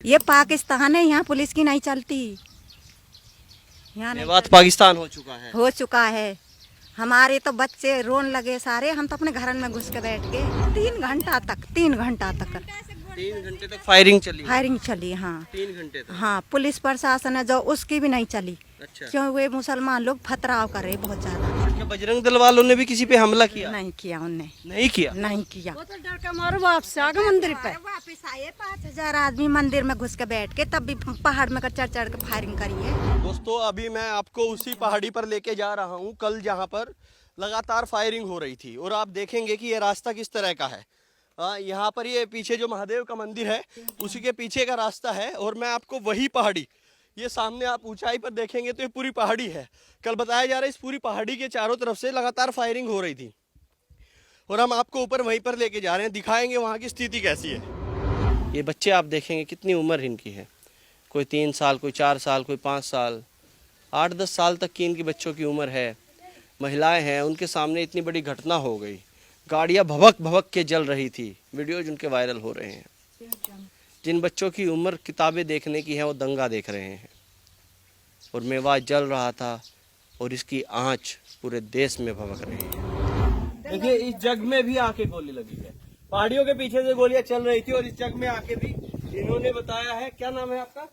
ये पाकिस्तान है, यहाँ पुलिस की नहीं चलती। यहाँ ये नहीं बात पाकिस्तान हो चुका है। हो चुका है। हमारे तो बच्चे रोन लगे सारे, हम तो अपने घर में घुस के बैठ गए 3 घंटा तक 3 घंटा तक 3 घंटे तक फायरिंग चली। फायरिंग चली। हाँ 3 घंटे तक। हाँ, पुलिस प्रशासन है जो, उसकी भी नहीं चली। अच्छा। क्यों? वे मुसलमान लोग फतराव कर रहे बहुत ज्यादा। क्या बजरंग दल वालों ने भी किसी पे हमला किया? नहीं किया उनने, नहीं किया। नहीं किया। वो तो डर के मारो वापस आ गए मंदिर पे। वापिस आए 5000 आदमी मंदिर में घुस के बैठ के, तब भी पहाड़ में चढ़ चढ़ के फायरिंग करी है। दोस्तों अभी मैं आपको उसी पहाड़ी पर लेके जा रहा हूँ, कल जहाँ पर लगातार फायरिंग हो रही थी। और आप देखेंगे कि ये रास्ता किस तरह का है। यहाँ पर ये पीछे जो महादेव का मंदिर है उसी के पीछे का रास्ता है। और मैं आपको वही पहाड़ी, ये सामने आप ऊंचाई पर देखेंगे तो ये पूरी पहाड़ी है। कल बताया जा रहा है इस पूरी पहाड़ी के चारों तरफ से लगातार फायरिंग हो रही थी। और हम आपको ऊपर वहीं पर लेके जा रहे हैं, दिखाएंगे वहाँ की स्थिति कैसी है। ये बच्चे आप देखेंगे कितनी उम्र इनकी है। कोई 3 साल, कोई 4 साल, कोई 5 साल, 8-10 साल तक की इनकी बच्चों की उम्र है। महिलाएं हैं, उनके सामने इतनी बड़ी घटना हो गई। गाड़ियां भभक भभक के जल रही थी। वीडियोज उनके वायरल हो रहे हैं। जिन बच्चों की उम्र किताबें देखने की है वो दंगा देख रहे हैं। और मेवात जल रहा था और इसकी आंच पूरे देश में भभक रही है। देखिए इस जग में भी आके गोली लगी है। पहाड़ियों के पीछे से गोलियां चल रही थी और इस जग में आके भी इन्होंने बताया है। क्या नाम है आपका?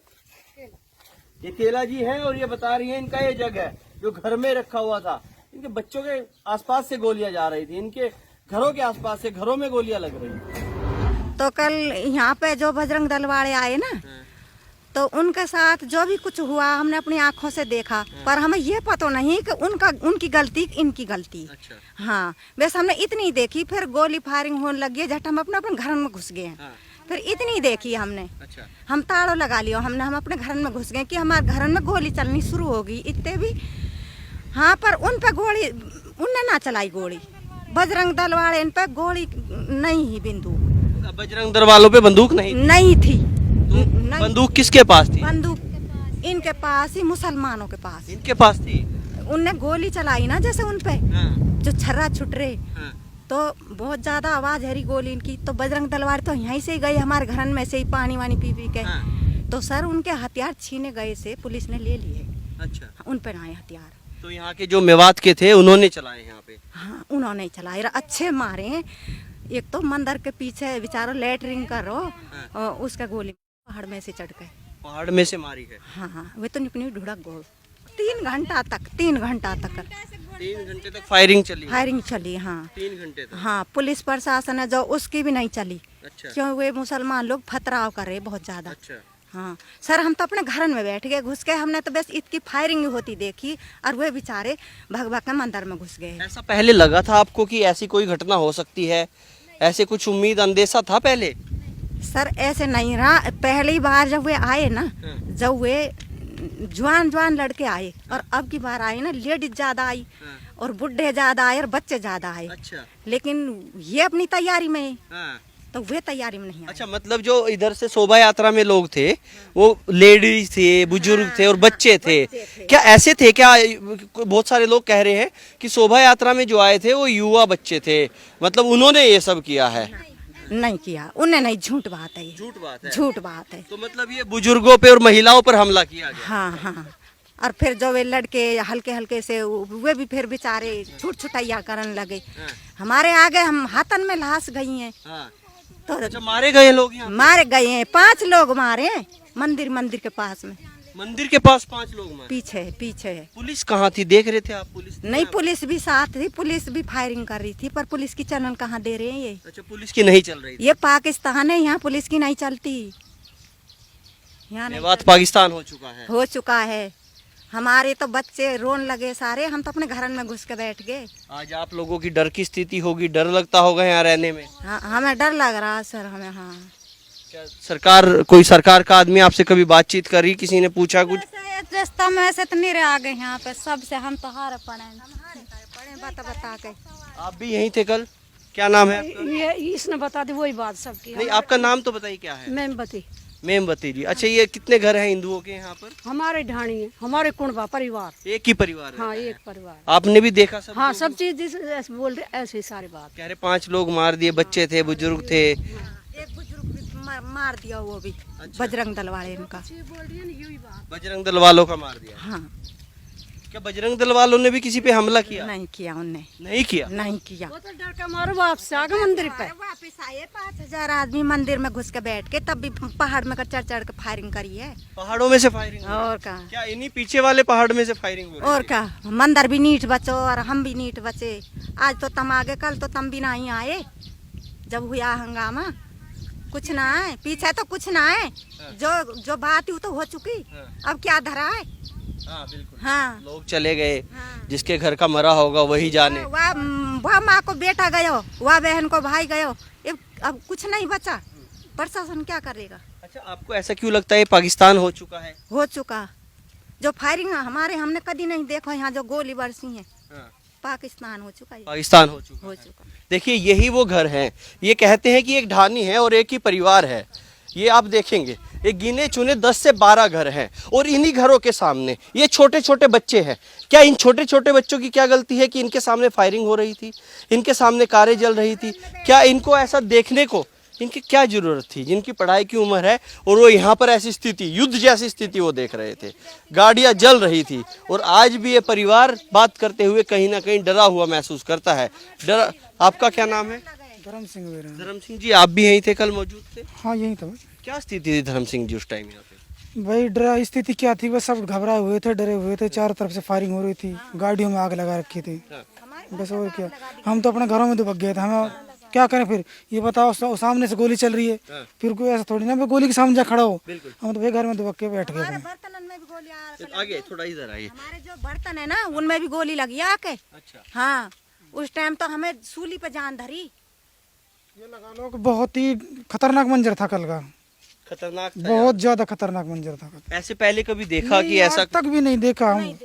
ये केला जी है और ये बता रही है इनका ये जग है जो घर में रखा हुआ था। इनके बच्चों के आसपास से गोलियां जा रही थी, इनके घरों के आसपास से घरों में गोलियां लग रही थी। तो कल यहाँ पे जो बजरंग दल वाले आए ना, तो उनके साथ जो भी कुछ हुआ हमने अपनी आंखों से देखा। पर हमें ये पता नहीं कि उनकी गलती इनकी गलती। अच्छा। हाँ, बस हमने इतनी देखी, फिर गोली फायरिंग होने लगी, झट हम अपने घर में घुस गए हैं। फिर इतनी देखी हमने। अच्छा। हम ताड़ो लगा लिया हमने, हम अपने घर में घुस गए कि हमारे घर में गोली चलनी शुरू होगी। इतने भी हाँ, पर उन पे गोली उनने ना चलाई गोली। बजरंग दल वाले इन पे गोली नहीं ही, बंदूक बजरंग दल वालों पे बंदूक नहीं थी। तो बंदूक किसके पास थी? बंदूक इनके पास ही, मुसलमानों के पास। इनके पास थी। उनने गोली चलाई ना जैसे उन पे हाँ। जो छर्रा छुट रहे, हाँ। तो बहुत ज्यादा आवाज हरी गोली इनकी। तो बजरंग दल वाले तो यहीं से गए हमारे घर में से ही पानी वानी पी पी के। हाँ। तो सर उनके हथियार छीने गए से पुलिस ने ले लिए। अच्छा। उन पे आए हथियार। तो यहाँ के जो मेवात के थे उन्होंने चलाए यहाँ पे? हाँ, उन्होंने चलाए, अच्छे मारे। एक तो मंदिर के पीछे बेचारो लेटरिंग करो, और उसका गोली पहाड़ में से चढ़ गए। पहाड़ में से मारी है? हाँ, वे तो निकली ढुड़क गोल। 3 घंटा तक 3 घंटा तक 3 घंटे तक फायरिंग चली? फायरिंग चली। हाँ 3 घंटे तक। हाँ, पुलिस प्रशासन है जो, उसकी भी नहीं चली। अच्छा। क्यों? वे मुसलमान लोग फतराव कर रहे बहुत ज्यादा। अच्छा। हाँ सर, हम तो अपने घर में बैठ गए घुस के, हमने तो बस इतनी फायरिंग होती देखी और वे बेचारे भग भग के मंदिर में घुस गए। ऐसा पहले लगा था आपको कि ऐसी कोई घटना हो सकती है? ऐसे कुछ उम्मीद अंदेशा था पहले? सर ऐसे नहीं रहा। पहली बार जब वे आए ना, जब वे जवान लड़के आए, और अब की बार आए ना लेडीज ज्यादा आई, और बुढ़े ज्यादा आए और बच्चे ज्यादा आए। अच्छा। लेकिन ये अपनी तैयारी में, हाँ। तो वे तैयारी में नहीं आए। अच्छा, मतलब जो इधर से शोभा यात्रा में लोग थे वो लेडीज थे, बुजुर्ग थे और बच्चे थे। क्या ऐसे थे क्या? बहुत सारे लोग कह रहे हैं कि शोभा यात्रा में जो आए थे वो युवा बच्चे थे, मतलब उन्होंने ये सब किया है। नहीं किया उन्हें, नहीं, झूठ बात है ये। झूठ बात है? झूठ बात है। तो मतलब ये बुजुर्गों पे और महिलाओं पर हमला किया गया? हाँ हाँ। और फिर जो वे लड़के हल्के हल्के से वे भी फिर बेचारे छूट छुटैया करने लगे। हमारे आगे हम हाथन में लाश गई हैं। हाँ। तो अच्छा, मारे गए लोग यहाँ? मारे गए हैं, 5 लोग मारे हैं मंदिर के पास में। मंदिर के पास 5 लोग मारे? पीछे है। पुलिस कहाँ थी? देख रहे थे आप? पुलिस नहीं, पुलिस भी साथ थी, पुलिस भी फायरिंग कर रही थी, पर पुलिस की चैनल कहाँ दे रहे हैं ये। अच्छा, पुलिस की नहीं चल रही थी? ये पाकिस्तान है, यहाँ पुलिस की नहीं चलती। यहाँ ये बात पाकिस्तान हो चुका है। हो चुका है। हमारे तो बच्चे रोन लगे सारे, हम तो अपने घर में घुस के बैठ गए। आज आप लोगों की डर की स्थिति होगी, डर लगता होगा यहाँ रहने में? हाँ, हमें डर लग रहा है सर, हमें। हाँ, क्या कोई सरकार का आदमी आपसे कभी बातचीत करी? किसी ने पूछा कुछ? रास्ता में ऐसे तो नहीं रह आ गए यहाँ पे सबसे, हम तो हारे पड़े बता के। आप भी यहीं थे कल? क्या नाम है आपका? ये इसने बता दी वही बात सबकी। नहीं, आपका नाम तो बताइए क्या है? मेमबती। मेमबती जी। अच्छा, ये कितने घर हैं हिंदुओं के यहाँ पर? हमारे ढाणी है, हमारे कुंडवा परिवार। एक ही परिवार है? हाँ, एक परिवार। आपने भी देखा सब? हाँ, सब चीज ऐसे बोल रहे, ऐसे ही सारी बात। कह रहे 5 लोग मार दिए, बच्चे थे, बुजुर्ग थे। एक बुजुर्ग मार दिया वो भी। अच्छा। बजरंग दल वाले इनका। बजरंग दल वालों का मार दिया। हाँ क्या बजरंग दल वालों ने भी किसी पे हमला किया? नहीं किया उनने, नहीं किया। नहीं किया। वो तो डर के मारो वापस आ गए मंदिर पे। वापिस आए 5,000 आदमी मंदिर में घुस के बैठ के, तब भी पहाड़ में चढ़ चढ़ के फायरिंग करी है। पहाड़ों में से फायरिंग हो रही और है? का क्या इन्हीं पीछे वाले पहाड़ में से फायरिंग हो रही और है? का मंदिर भी नीट बचो और हम भी नीट बचे। आज तो तम आगे, कल तो तम भी नहीं आए। जब हुआ हंगामा कुछ ना है, पीछे तो कुछ ना है। जो बात ही तो हो चुकी, अब क्या धरा है। हाँ बिल्कुल। हाँ लोग चले गए, हाँ। जिसके घर का मरा होगा वही जाने। वह माँ को बेटा गयो, वह बहन को भाई गयो, अब कुछ नहीं बचा। प्रशासन क्या करेगा। अच्छा, आपको ऐसा क्यों लगता है ये पाकिस्तान हो चुका है? हो चुका। जो फायरिंग हमने कभी नहीं देखा, यहाँ जो गोली बरसी है, हाँ। पाकिस्तान हो चुका है। पाकिस्तान हो चुका हो है। चुका। देखिए यही वो घर हैं। ये कहते हैं कि एक ढानी है और एक ही परिवार है। ये आप देखेंगे, ये गिने चुने 10 से 12 घर हैं और इन्हीं घरों के सामने ये छोटे छोटे बच्चे हैं। क्या इन छोटे छोटे बच्चों की क्या गलती है कि इनके सामने फायरिंग हो रही थी, इनके सामने कारें जल रही थी? क्या इनको ऐसा देखने को इनकी क्या जरूरत थी? जिनकी पढ़ाई की उम्र है और वो यहाँ पर ऐसी स्थिति, युद्ध जैसी स्थिति वो देख रहे थे, गाड़ियाँ जल रही थी। और आज भी ये परिवार बात करते हुए कहीं ना कहीं डरा हुआ महसूस करता है। डरा। आपका क्या नाम है? धर्म सिंह मेरा। धर्म सिंह जी, आप भी यहीं थे, कल मौजूद थे? हाँ यही था। क्या स्थिति थी धर्म सिंह जी उस टाइम यहाँ पे? भाई डरा स्थिति क्या थी, बस सब घबराए हुए थे, डरे हुए थे। चारों तरफ से फायरिंग हो रही थी, गाड़ियों में आग लगा रखी थी। बस और क्या, हम तो अपने घरों में दुबक गए थे। हम क्या करें फिर? ये बताओ, सामने से गोली चल रही है, फिर कोई ऐसा थोड़ी ना भाई गोली के सामने जा खड़ा हो। हम तो भाई घर में दुबक के बैठ गए थे। बर्तन में भी गोली आगे थोड़ा इधर आइए। हमारे जो बर्तन है ना, उनमें भी गोली लगी आके। अच्छा। हाँ, उस टाइम तो हमें सूली पे जान धरी। ये लगा लो कि बहुत ही खतरनाक मंजर था कल का। खतरनाक था बहुत ज्यादा खतरनाक मंजर था। यार। ऐसे पहले कभी देखा कि नहीं, ऐसा? आज तक भी नहीं देखा। हम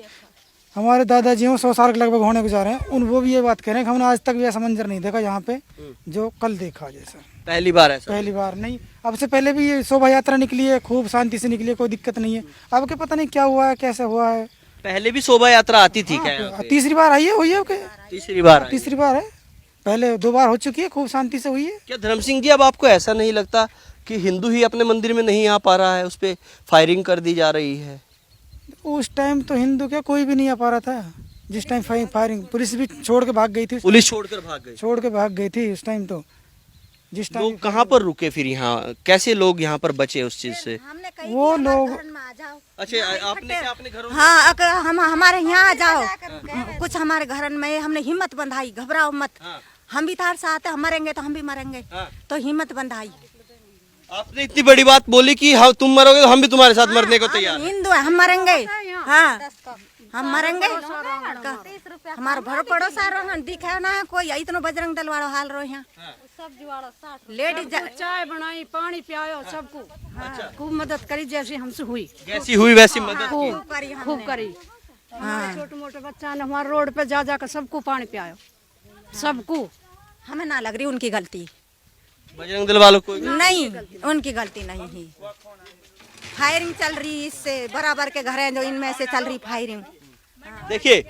हमारे दादाजी 100 साल के लगभग होने गुजारे हैं, उन वो भी ये बात कह रहे हैं कि हमने आज तक भी ऐसा मंजर नहीं देखा यहाँ पे जो कल देखा। जैसा पहली बार ऐसा? पहली बार नहीं, अब से पहले भी ये शोभा यात्रा निकली है, खूब शांति से निकली है, कोई दिक्कत नहीं है। अब के पता नहीं क्या हुआ है, कैसे हुआ है। पहले भी शोभा यात्रा आती थी क्या यहाँ पे? तीसरी बार आई है, हुई है। तीसरी बार आई। तीसरी बार है, पहले 2 बार हो चुकी है, खूब शांति से हुई है। क्या धर्म सिंह जी, अब आपको ऐसा नहीं लगता कि हिंदू ही अपने मंदिर में नहीं आ पा रहा है, उस पे फायरिंग कर दी जा रही है? उस टाइम तो हिंदू क्या कोई भी नहीं आ पा रहा था। जिस टाइम फायरिंग, पुलिस भी छोड़ के भाग गई थी। पुलिस छोड़कर भाग गई? छोड़ के भाग गई थी उस टाइम तो। जिस टाइम लोग कहाँ पर रुके फिर? यहाँ कैसे लोग यहाँ पर बचे उस चीज से? हमने कही वो कि हमारे लोग- घर में आ जाओ। अच्छा, आपने क्या अपने घरों में? हाँ, अगर हम हमारे यहाँ आ जाओ, कुछ हमारे घर में हमने हिम्मत बंधाई, घबराओ मत। हाँ। हम भी तार साथ है, हम मरेंगे तो हम भी मरेंगे। हाँ। तो हिम्मत बंधाई। आपने इतनी बड़ी बात बोली कि हाँ तुम मरोगे तो हम भी तुम्हारे साथ मरने को तैयार हम हैं। हिंदू है, हम मरेंगे। हाँ, हम मरेंगे। हमारा भर पड़ोसा रोहन दिखा ना है कोई, इतना बजरंग दल वाला हाल रो यहाँ। लेडीज चाय बनाई, पानी पियायो सबको। खूब मदद करी जैसी हमसे हुई, जैसी हुई वैसी मदद की। खूब करी। हमारे छोटे मोटे बच्चा ने हमारे रोड पे जा जाकर सबको पानी पियायो, सबको। हमें ना लग रही उनकी गलती। बजरंग दल वालों को नहीं, उनकी गलती नहीं है। फायरिंग चल रही, इससे बराबर के घर हैं जो इनमें से चल रही फायरिंग। देखिए,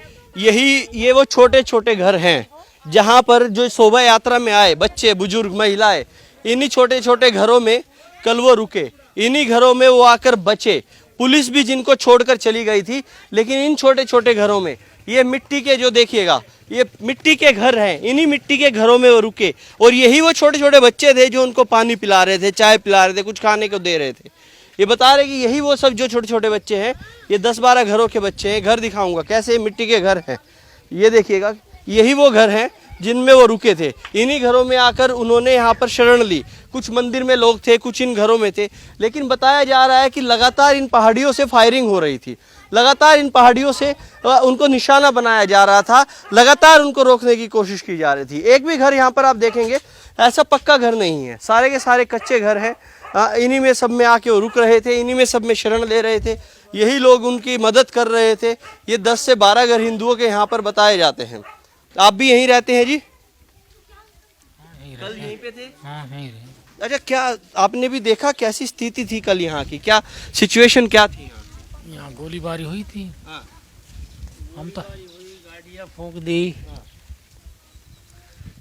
ये वो छोटे छोटे घर हैं जहाँ पर जो शोभा यात्रा में आए बच्चे, बुजुर्ग, महिलाएं, इन्हीं छोटे छोटे घरों में कल वो रुके, इन्हीं घरों में वो आकर बचे। पुलिस भी जिनको छोड़कर चली गई थी, लेकिन इन छोटे छोटे घरों में, ये मिट्टी के, जो देखिएगा ये मिट्टी के घर हैं, इन्हीं मिट्टी के घरों में वो रुके। और यही वो छोटे छोटे बच्चे थे जो उनको पानी पिला रहे थे, चाय पिला रहे थे, कुछ खाने को दे रहे थे। ये बता रहे कि यही वो सब जो छोटे छोटे बच्चे हैं, ये 10-12 घरों के बच्चे हैं। घर दिखाऊंगा कैसे मिट्टी के घर हैं, ये देखिएगा। यही वो घर हैं जिनमें वो रुके थे। इन्हीं घरों में आकर उन्होंने यहाँ पर शरण ली। कुछ मंदिर में लोग थे, कुछ इन घरों में थे। लेकिन बताया जा रहा है कि लगातार इन पहाड़ियों से फायरिंग हो रही थी, लगातार इन पहाड़ियों से उनको निशाना बनाया जा रहा था, लगातार उनको रोकने की कोशिश की जा रही थी। एक भी घर यहाँ पर आप देखेंगे ऐसा पक्का घर नहीं है, सारे के सारे कच्चे घर हैं। इन्हीं में सब में आके वो रुक रहे थे, इन्हीं में सब में शरण ले रहे थे। यही लोग उनकी मदद कर रहे थे। ये 10 से 12 घर हिंदुओं के यहाँ पर बताए जाते हैं। आप भी यहीं रहते हैं जी? कल यहीं पे थे? हाँ यहीं रहे। अच्छा, क्या आपने भी देखा कैसी स्थिति थी कल यहाँ की? क्या सिचुएशन क्या थी यहाँ? यहाँ गोलीबारी हुई थी। हाँ। हम तो गाड़ियाँ फूंक दी।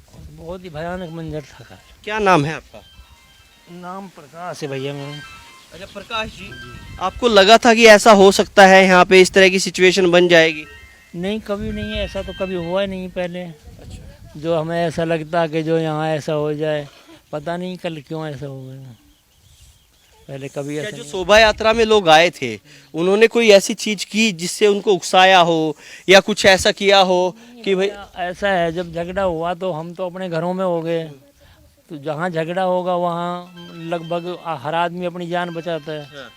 और बहुत ही भयानक मंजर था। क्या नाम है आपका? नाम प्रकाश है भैया मेरा। अच्छा प्रकाश जी, आपको लगा था कि ऐसा हो सकता है यहाँ पे इस तरह की सिचुएशन बन जाएगी? नहीं, कभी नहीं है ऐसा, तो कभी हुआ नहीं पहले। जो हमें ऐसा लगता कि जो यहाँ ऐसा हो जाए, पता नहीं कल क्यों ऐसा हो गया। पहले कभी क्या ऐसा जो नहीं। शोभा यात्रा में लोग आए थे उन्होंने कोई ऐसी चीज की जिससे उनको उकसाया हो या कुछ ऐसा किया हो कि भाई? ऐसा है, जब झगड़ा हुआ तो हम तो अपने घरों में हो गए। तो जहाँ झगड़ा होगा वहाँ लगभग हर आदमी अपनी जान बचाता है।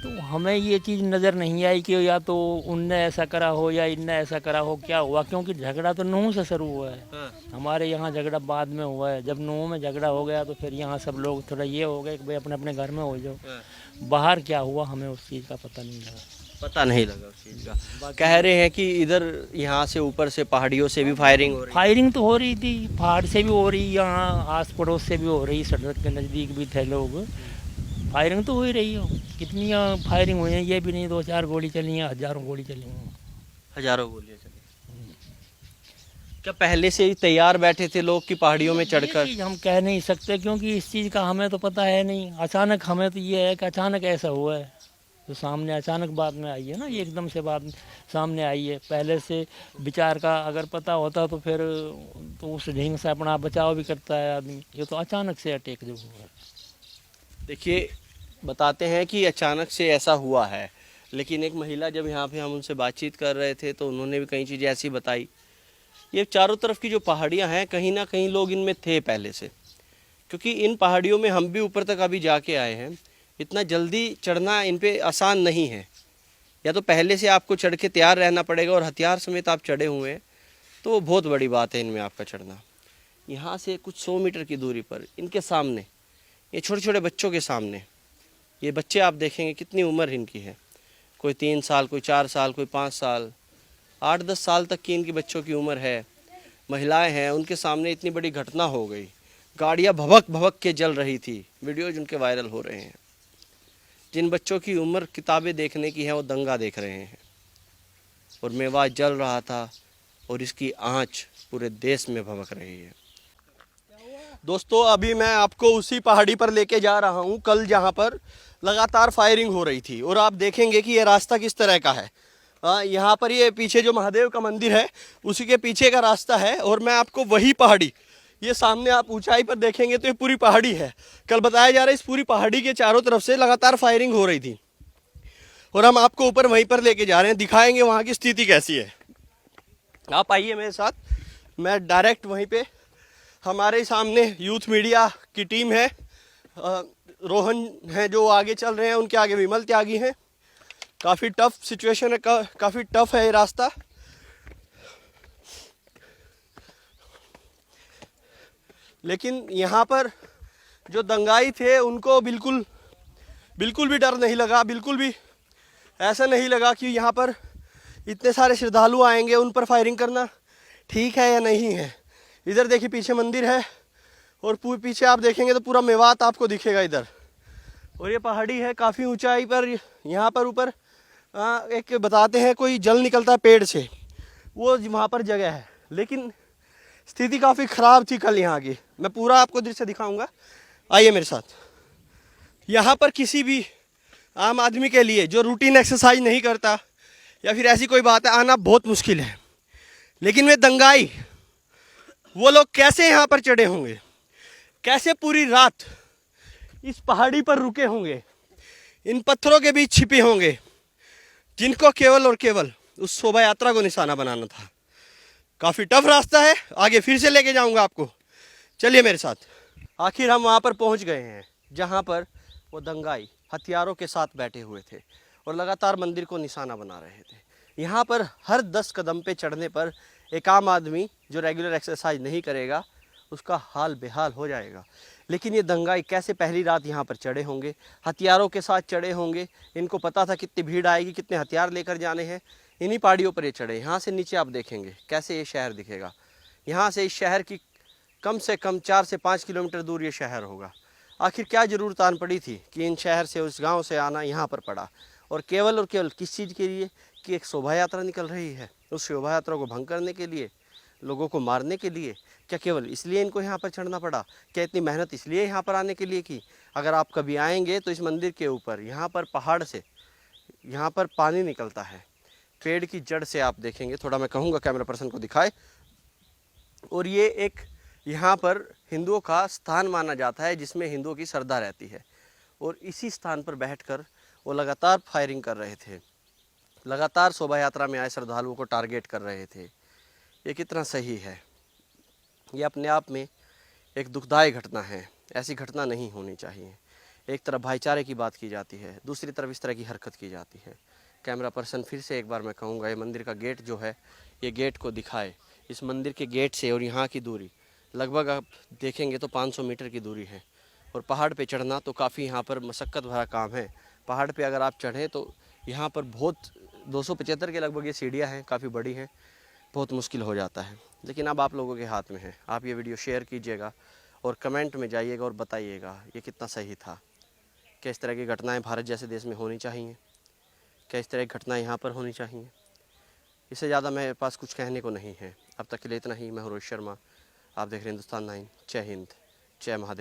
तो हमें ये चीज़ नज़र नहीं आई कि या तो उनने ऐसा करा हो या इनने ऐसा करा हो, क्या हुआ, क्योंकि झगड़ा तो नूह से शुरू हुआ है। हमारे यहाँ झगड़ा बाद में हुआ है। जब नूह में झगड़ा हो गया तो फिर यहाँ सब लोग थोड़ा ये हो गए कि भाई अपने अपने घर में हो जाओ। बाहर क्या हुआ हमें उस चीज़ का पता नहीं लगा। पता नहीं लगा उस चीज का। कह रहे हैं कि इधर यहाँ से ऊपर से पहाड़ियों से भी फायरिंग हो रही है। फायरिंग तो हो रही थी, पहाड़ से भी हो रही, यहाँ आस पड़ोस से भी हो रही, सड़क के नज़दीक भी थे लोग। फायरिंग तो हो ही रही हो। कितनी फायरिंग हुई है ये भी नहीं, 2-4 गोली चली हैं, हजारों गोली चली हैं। हजारों गोलियां चली। क्या पहले से ही तैयार बैठे थे लोग कि पहाड़ियों में ये चढ़कर? चीज़ हम कह नहीं सकते, क्योंकि इस चीज़ का हमें तो पता है नहीं। अचानक हमें तो ये है कि अचानक ऐसा हुआ है, तो सामने अचानक बात में आई है ना, ये एकदम से बात सामने आई है। पहले से विचार का अगर पता होता तो फिर तो उस ढंग से अपना बचाव भी करता है आदमी। ये तो अचानक से अटैक जो हुआ है। देखिए, बताते हैं कि अचानक से ऐसा हुआ है, लेकिन एक महिला जब यहाँ पे हम उनसे बातचीत कर रहे थे तो उन्होंने भी कई चीज़ें ऐसी बताई। ये चारों तरफ की जो पहाड़ियाँ हैं, कहीं ना कहीं लोग इनमें थे पहले से, क्योंकि इन पहाड़ियों में हम भी ऊपर तक अभी जाके आए हैं। इतना जल्दी चढ़ना इन पे आसान नहीं है। या तो पहले से आपको चढ़ के तैयार रहना पड़ेगा और हथियार समेत आप चढ़े हुए हैं, तो बहुत बड़ी बात है इनमें आपका चढ़ना। यहाँ से कुछ 100 मीटर की दूरी पर इनके सामने, ये छोटे छोटे बच्चों के सामने, ये बच्चे आप देखेंगे कितनी उम्र इनकी है। कोई 3 साल, कोई 4 साल, कोई 5 साल, 8-10 साल तक की इनकी बच्चों की उम्र है। महिलाएं हैं, उनके सामने इतनी बड़ी घटना हो गई। गाड़ियां भभक भभक के जल रही थी। वीडियोज उनके वायरल हो रहे हैं। जिन बच्चों की उम्र किताबें देखने की है वो दंगा देख रहे हैं। और मेवात जल रहा था और इसकी आंच पूरे देश में भभक रही है। दोस्तों, अभी मैं आपको उसी पहाड़ी पर लेके जा रहा हूँ कल जहाँ पर लगातार फायरिंग हो रही थी। और आप देखेंगे कि ये रास्ता किस तरह का है। यहाँ पर ये पीछे जो महादेव का मंदिर है उसी के पीछे का रास्ता है। और मैं आपको वही पहाड़ी, ये सामने आप ऊंचाई पर देखेंगे तो ये पूरी पहाड़ी है। कल बताया जा रहा है इस पूरी पहाड़ी के चारों तरफ से लगातार फायरिंग हो रही थी। और हम आपको ऊपर वहीं पर लेके जा रहे हैं, दिखाएंगे वहाँ की स्थिति कैसी है। आप आइए मेरे साथ, मैं डायरेक्ट वहीं पे, हमारे सामने यूथ मीडिया की टीम है। रोहन हैं जो आगे चल रहे हैं, उनके आगे विमल त्यागी हैं। काफ़ी टफ सिचुएशन है, काफ़ी टफ है ये रास्ता। लेकिन यहाँ पर जो दंगाई थे उनको बिल्कुल भी डर नहीं लगा। बिल्कुल भी ऐसा नहीं लगा कि यहाँ पर इतने सारे श्रद्धालु आएंगे, उन पर फायरिंग करना ठीक है या नहीं है। इधर देखिए पीछे मंदिर है और पीछे आप देखेंगे तो पूरा मेवात आपको दिखेगा इधर। और ये पहाड़ी है काफ़ी ऊंचाई पर। यहाँ पर ऊपर एक बताते हैं कोई जल निकलता है पेड़ से, वो वहाँ पर जगह है। लेकिन स्थिति काफ़ी ख़राब थी कल यहाँ की। मैं पूरा आपको दृश्य दिखाऊंगा, आइए मेरे साथ। यहाँ पर किसी भी आम आदमी के लिए जो रूटीन एक्सरसाइज नहीं करता या फिर ऐसी कोई बात है, आना बहुत मुश्किल है। लेकिन वे दंगाई, वो लोग कैसे यहाँ पर चढ़े होंगे, कैसे पूरी रात इस पहाड़ी पर रुके होंगे, इन पत्थरों के बीच छिपे होंगे, जिनको केवल और केवल उस शोभा यात्रा को निशाना बनाना था। काफ़ी टफ रास्ता है, आगे फिर से लेके जाऊंगा आपको, चलिए मेरे साथ। आखिर हम वहाँ पर पहुँच गए हैं जहाँ पर वो दंगाई हथियारों के साथ बैठे हुए थे और लगातार मंदिर को निशाना बना रहे थे। यहाँ पर हर 10 कदम पे चढ़ने पर एक आम आदमी जो रेगुलर एक्सरसाइज नहीं करेगा उसका हाल बेहाल हो जाएगा। लेकिन ये दंगाई कैसे पहली रात यहाँ पर चढ़े होंगे, हथियारों के साथ चढ़े होंगे। इनको पता था कितनी भीड़ आएगी, कितने हथियार लेकर जाने हैं। इन्हीं पहाड़ियों पर ये चढ़े। यहाँ से नीचे आप देखेंगे कैसे ये शहर दिखेगा। यहाँ से इस शहर की कम से कम 4 से 5 किलोमीटर दूर ये शहर होगा। आखिर क्या ज़रूरत आन पड़ी थी कि इन शहर से, उस गांव से आना यहाँ पर पड़ा, और केवल किस चीज़ के लिए कि एक शोभा यात्रा निकल रही है। उस शोभा यात्रा को भंग करने के लिए, लोगों को मारने के लिए, क्या केवल इसलिए इनको यहाँ पर चढ़ना पड़ा? क्या इतनी मेहनत इसलिए यहाँ पर आने के लिए की? अगर आप कभी आएंगे तो इस मंदिर के ऊपर यहाँ पर पहाड़ से यहाँ पर पानी निकलता है, पेड़ की जड़ से आप देखेंगे। थोड़ा मैं कहूँगा कैमरा पर्सन को दिखाए। और ये एक यहाँ पर हिंदुओं का स्थान माना जाता है जिसमें हिंदुओं की श्रद्धा रहती है। और इसी स्थान पर बैठकर वो लगातार फायरिंग कर रहे थे, लगातार शोभा यात्रा में आए श्रद्धालुओं को टारगेट कर रहे थे। ये कितना सही है? ये अपने आप में एक दुखदायी घटना है। ऐसी घटना नहीं होनी चाहिए। एक तरफ भाईचारे की बात की जाती है, दूसरी तरफ इस तरह की हरकत की जाती है। कैमरा पर्सन फिर से एक बार मैं कहूँगा, ये मंदिर का गेट जो है, ये गेट को दिखाए। इस मंदिर के गेट से और यहाँ की दूरी लगभग आप देखेंगे तो 500 मीटर की दूरी है। और पहाड़ पे चढ़ना तो काफ़ी यहाँ पर मशक्क़त भरा काम है। पहाड़ पे अगर आप चढ़ें तो यहाँ पर बहुत 275 के लगभग ये सीढ़ियाँ हैं, काफ़ी बड़ी हैं, बहुत मुश्किल हो जाता है। लेकिन अब आप लोगों के हाथ में है। आप ये वीडियो शेयर कीजिएगा और कमेंट में जाइएगा और बताइएगा ये कितना सही था। क्या इस तरह की घटनाएं भारत जैसे देश में होनी चाहिए? क्या इस तरह की घटनाएं यहाँ पर होनी चाहिए? इससे ज़्यादा मेरे पास कुछ कहने को नहीं है। अब तक के लिए इतना ही। मैं हूं रोहित शर्मा, आप देख रहे हैं हिंदुस्तान 9। जय हिंद, जय महादेव।